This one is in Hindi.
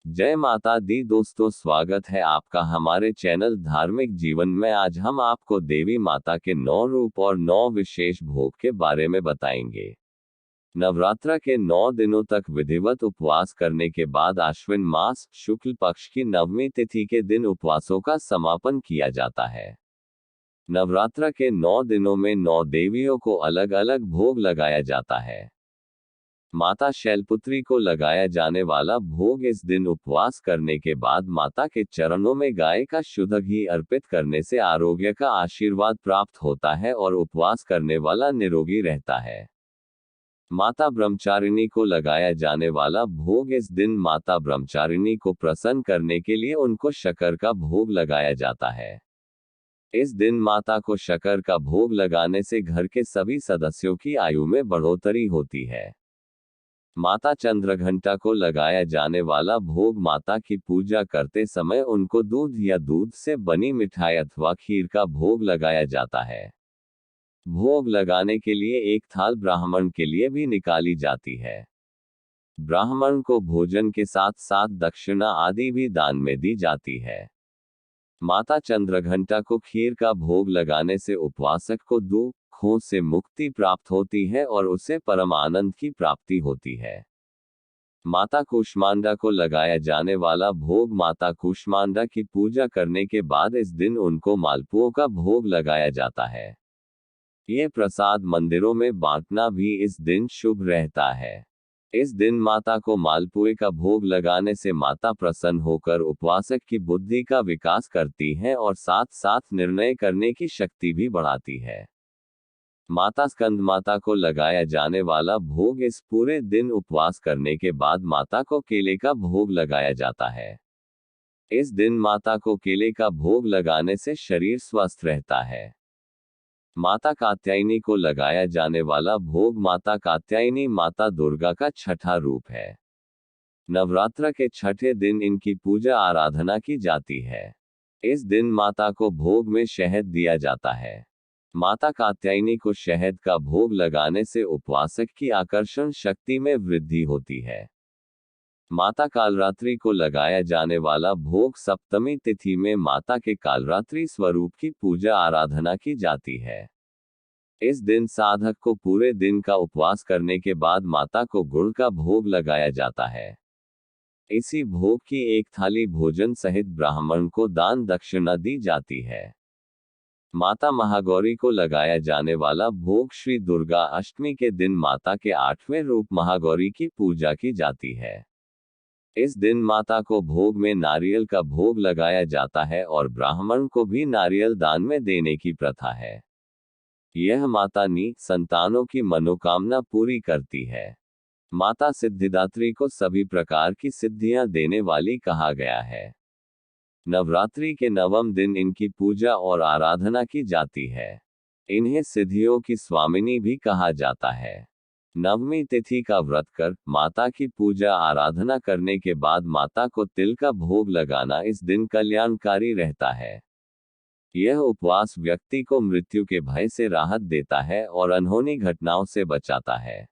जय माता दी दोस्तों, स्वागत है आपका हमारे चैनल धार्मिक जीवन में। आज हम आपको देवी माता के 9 रूप और 9 विशेष भोग के बारे में बताएंगे। नवरात्र के 9 दिनों तक विधिवत उपवास करने के बाद आश्विन मास शुक्ल पक्ष की नवमी तिथि के दिन उपवासों का समापन किया जाता है। नवरात्र के 9 दिनों में 9 देवियों को अलग अलग भोग लगाया जाता है। माता शैलपुत्री को लगाया जाने वाला भोग इस दिन उपवास करने के बाद माता के चरणों में गाय का शुद्ध घी अर्पित करने से आरोग्य का आशीर्वाद प्राप्त होता है और उपवास करने वाला निरोगी रहता है। माता ब्रह्मचारिणी को लगाया जाने वाला भोग इस दिन माता ब्रह्मचारिणी को प्रसन्न करने के लिए उनको शक्कर का भोग लगाया जाता है। इस दिन माता को शक्कर का भोग लगाने से घर के सभी सदस्यों की आयु में बढ़ोतरी होती है। माता चंद्रघंटा को लगाया जाने वाला भोग माता की पूजा करते समय उनको दूध या दूध से बनी मिठाई अथवा खीर का भोग लगाया जाता है। भोग लगाने के लिए एक थाल ब्राह्मण के लिए भी निकाली जाती है। ब्राह्मण को भोजन के साथ साथ दक्षिणा आदि भी दान में दी जाती है। माता चंद्रघंटा को खीर का भोग लगाने से उपवासक को दुखों से मुक्ति प्राप्त होती है और उसे परम आनंद की प्राप्ति होती है। माता कूष्मांडा को लगाया जाने वाला भोग माता कूष्मांडा की पूजा करने के बाद इस दिन उनको मालपुओं का भोग लगाया जाता है। ये प्रसाद मंदिरों में बांटना भी इस दिन शुभ रहता है। इस दिन माता को मालपुए का भोग लगाने से माता प्रसन्न होकर उपवासक की बुद्धि का विकास करती है और साथ साथ निर्णय करने की शक्ति भी बढ़ाती है। माता स्कंद माता को लगाया जाने वाला भोग इस पूरे दिन उपवास करने के बाद माता को केले का भोग लगाया जाता है। इस दिन माता को केले का भोग लगाने से शरीर स्वस्थ रहता है। माता कात्यायनी को लगाया जाने वाला भोग माता कात्यायनी माता दुर्गा का छठा रूप है। नवरात्र के छठे दिन इनकी पूजा आराधना की जाती है। इस दिन माता को भोग में शहद दिया जाता है। माता कात्यायनी को शहद का भोग लगाने से उपवासक की आकर्षण शक्ति में वृद्धि होती है। माता कालरात्रि को लगाया जाने वाला भोग सप्तमी तिथि में माता के कालरात्रि स्वरूप की पूजा आराधना की जाती है। इस दिन साधक को पूरे दिन का उपवास करने के बाद माता को गुड़ का भोग लगाया जाता है। इसी भोग की एक थाली भोजन सहित ब्राह्मण को दान दक्षिणा दी जाती है। माता महागौरी को लगाया जाने वाला भोग श्री दुर्गा अष्टमी के दिन माता के 8वें रूप महागौरी की पूजा की जाती है। इस दिन माता को भोग में नारियल का भोग लगाया जाता है और ब्राह्मण को भी नारियल दान में देने की प्रथा है। यह माता संतानों की मनोकामना पूरी करती है। माता सिद्धिदात्री को सभी प्रकार की सिद्धियां देने वाली कहा गया है। नवरात्रि के 9वें दिन इनकी पूजा और आराधना की जाती है। इन्हें सिद्धियों की स्वामिनी भी कहा जाता है। नवमी तिथि का व्रत कर माता की पूजा आराधना करने के बाद माता को तिल का भोग लगाना इस दिन कल्याणकारी रहता है। यह उपवास व्यक्ति को मृत्यु के भय से राहत देता है और अनहोनी घटनाओं से बचाता है।